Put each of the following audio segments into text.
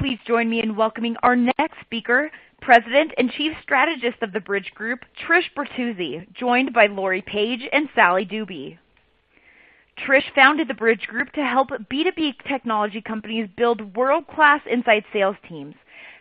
Please join me in welcoming our next speaker, President and Chief Strategist of the Bridge Group, Trish Bertuzzi, joined by Lori Page and Sally Doobie. Trish founded the Bridge Group to help B2B technology companies build world-class inside sales teams.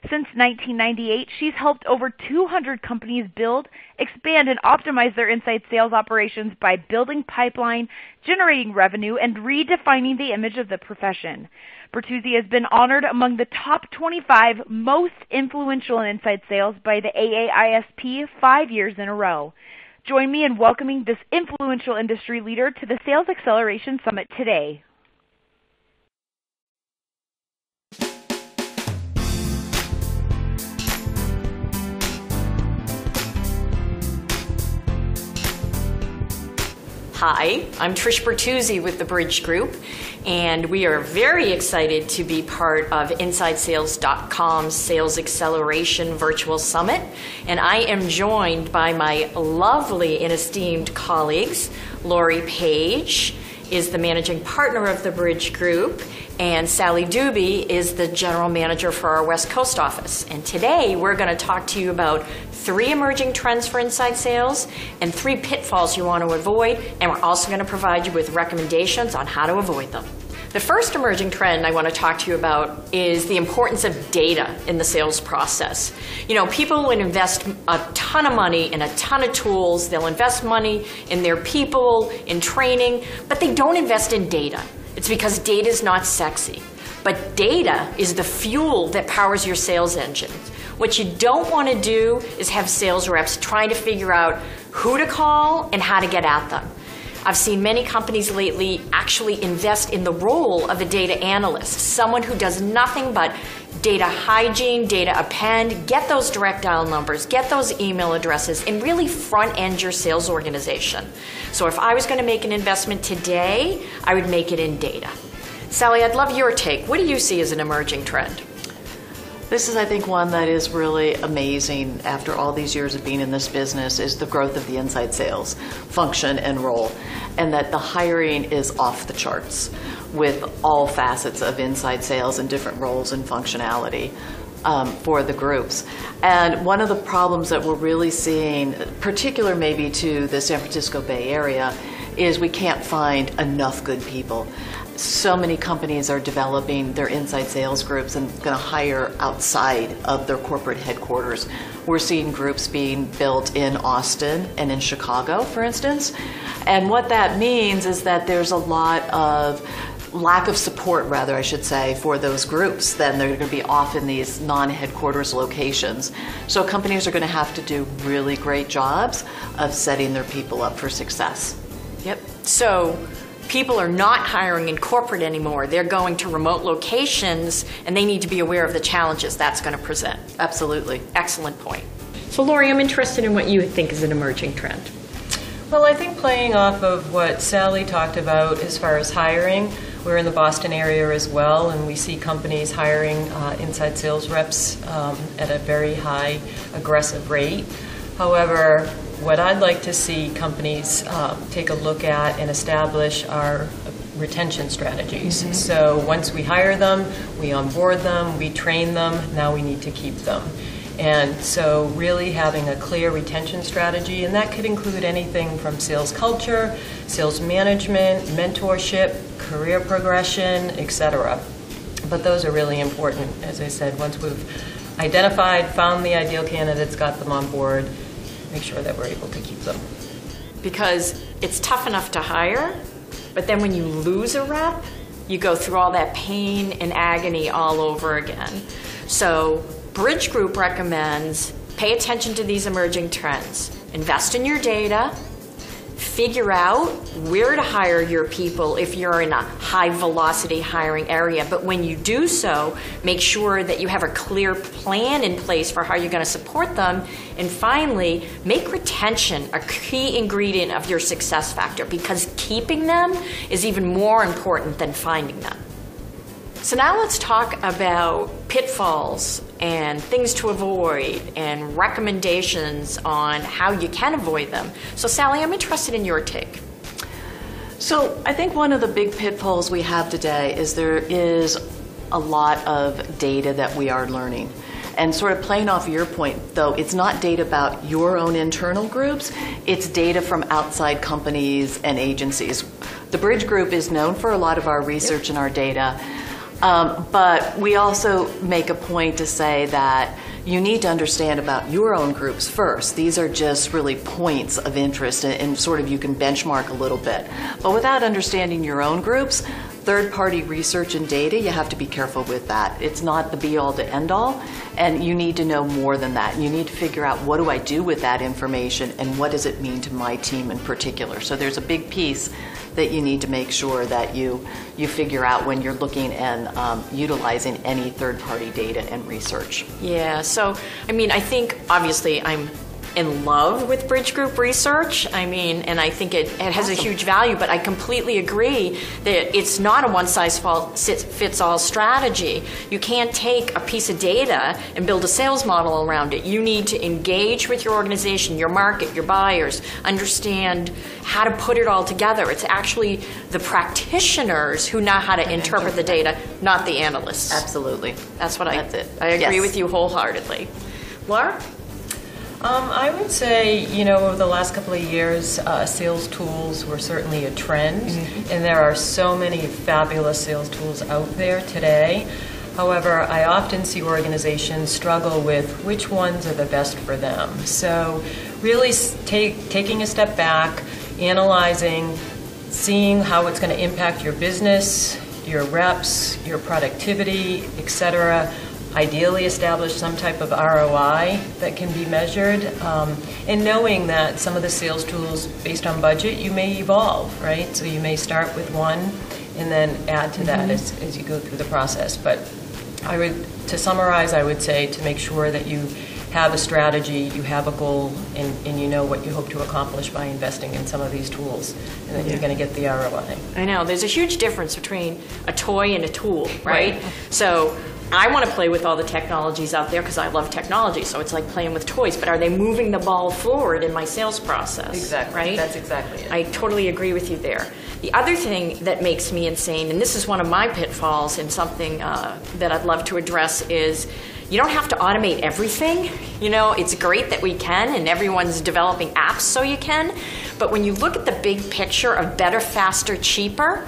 Since 1998, she's helped over 200 companies build, expand, and optimize their inside sales operations by building pipeline, generating revenue, and redefining the image of the profession. Bertuzzi has been honored among the top 25 most influential in inside sales by the AAISP 5 years in a row. Join me in welcoming this influential industry leader to the Sales Acceleration Summit today. Hi, I'm Trish Bertuzzi with the Bridge Group, and we are very excited to be part of InsideSales.com's Sales Acceleration Virtual Summit. And I am joined by my lovely and esteemed colleagues. Lori Page is the managing partner of the Bridge Group, and Sally Doobie is the general manager for our West Coast office. And today we're going to talk to you about 3 emerging trends for inside sales and 3 pitfalls you want to avoid, and we're also going to provide you with recommendations on how to avoid them. The first emerging trend I want to talk to you about is the importance of data in the sales process. You know, people will invest a ton of money in a ton of tools. They'll invest money in their people, in training, but they don't invest in data. It's because data is not sexy. But data is the fuel that powers your sales engine. What you don't want to do is have sales reps trying to figure out who to call and how to get at them. I've seen many companies lately actually invest in the role of a data analyst, someone who does nothing but data hygiene, data append, get those direct dial numbers, get those email addresses, and really front end your sales organization. So if I was going to make an investment today, I would make it in data. Sally, I'd love your take. What do you see as an emerging trend? This is, I think, one that is really amazing after all these years of being in this business is the growth of the inside sales function and role, and that the hiring is off the charts with all facets of inside sales and different roles and functionality for the groups. And one of the problems that we're really seeing, particular maybe to the San Francisco Bay Area, is we can't find enough good people. So many companies are developing their inside sales groups and going to hire outside of their corporate headquarters. We're seeing groups being built in Austin and in Chicago, for instance. And what that means is that there's a lot of lack of support, rather, I should say, for those groups. Then they're going to be off in these non-headquarters locations. So companies are going to have to do really great jobs of setting their people up for success. Yep. So people are not hiring in corporate anymore. They're going to remote locations, and they need to be aware of the challenges that's going to present. Absolutely. Excellent point. So, Lori, I'm interested in what you think is an emerging trend. Well, I think playing off of what Sally talked about as far as hiring, we're in the Boston area as well, and we see companies hiring inside sales reps at a very high, aggressive rate. However, what I'd like to see companies take a look at and establish are retention strategies. Mm-hmm. So once we hire them, we onboard them, we train them, now we need to keep them. And so really having a clear retention strategy, and that could include anything from sales culture, sales management, mentorship, career progression, etc. But those are really important, as I said, once we've identified, found the ideal candidates, got them on board, make sure that we're able to keep them. Because it's tough enough to hire, but then when you lose a rep, you go through all that pain and agony all over again. So Bridge Group recommends pay attention to these emerging trends. Invest in your data. Figure out where to hire your people if you're in a high velocity hiring area. But when you do so, make sure that you have a clear plan in place for how you're going to support them. And finally, make retention a key ingredient of your success factor, because keeping them is even more important than finding them. So now let's talk about pitfalls and things to avoid and recommendations on how you can avoid them. So Sally, I'm interested in your take. So I think one of the big pitfalls we have today is there is a lot of data that we are learning. And sort of playing off your point, though, it's not data about your own internal groups, it's data from outside companies and agencies. The Bridge Group is known for a lot of our research and our data, but we also make a point to say that you need to understand about your own groups first. These are just really points of interest, and sort of you can benchmark a little bit. But without understanding your own groups, third-party research and data, you have to be careful with that. It's not the be-all to end-all, and you need to know more than that. You need to figure out, what do I do with that information, and what does it mean to my team in particular? So there's a big piece that you need to make sure that you figure out when you're looking and utilizing any third-party data and research. Yeah, so, I mean, I think, obviously, I'm in love with Bridge Group research. I mean, and I think it has a huge value, but I completely agree that it's not a one-size-fits-all strategy. You can't take a piece of data and build a sales model around it. You need to engage with your organization, your market, your buyers, understand how to put it all together. It's actually the practitioners who know how to interpret the data, not the analysts. Absolutely. That's it. I agree with you wholeheartedly. Laura? I would say, over the last couple of years, sales tools were certainly a trend, and there are so many fabulous sales tools out there today. However, I often see organizations struggle with which ones are the best for them. So really taking a step back, analyzing, seeing how it's going to impact your business, your reps, your productivity, etc. Ideally establish some type of ROI that can be measured, and knowing that some of the sales tools, based on budget, you may evolve, right? So you may start with one and then add to that as you go through the process. But to summarize, I would say to make sure that you have a strategy, you have a goal, and you know what you hope to accomplish by investing in some of these tools, and then you're going to get the ROI. I know. There's a huge difference between a toy and a tool, right? So I want to play with all the technologies out there because I love technology, so it's like playing with toys, but are they moving the ball forward in my sales process? Exactly. Right? That's exactly it. I totally agree with you there. The other thing that makes me insane, and this is one of my pitfalls and something that I'd love to address, is you don't have to automate everything. It's great that we can, and everyone's developing apps so you can, but when you look at the big picture of better, faster, cheaper,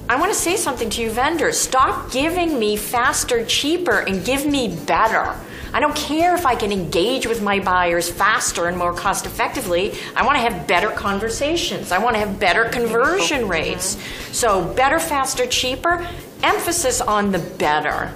I want to say something to you vendors. Stop giving me faster, cheaper, and give me better. I don't care if I can engage with my buyers faster and more cost effectively. I want to have better conversations. I want to have better conversion rates. So better, faster, cheaper, emphasis on the better.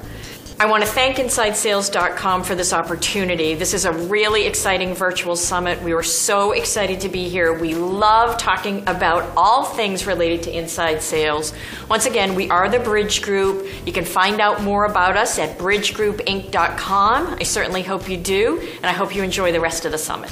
I want to thank InsideSales.com for this opportunity. This is a really exciting virtual summit. We were so excited to be here. We love talking about all things related to inside sales. Once again, we are the Bridge Group. You can find out more about us at bridgegroupinc.com. I certainly hope you do, and I hope you enjoy the rest of the summit.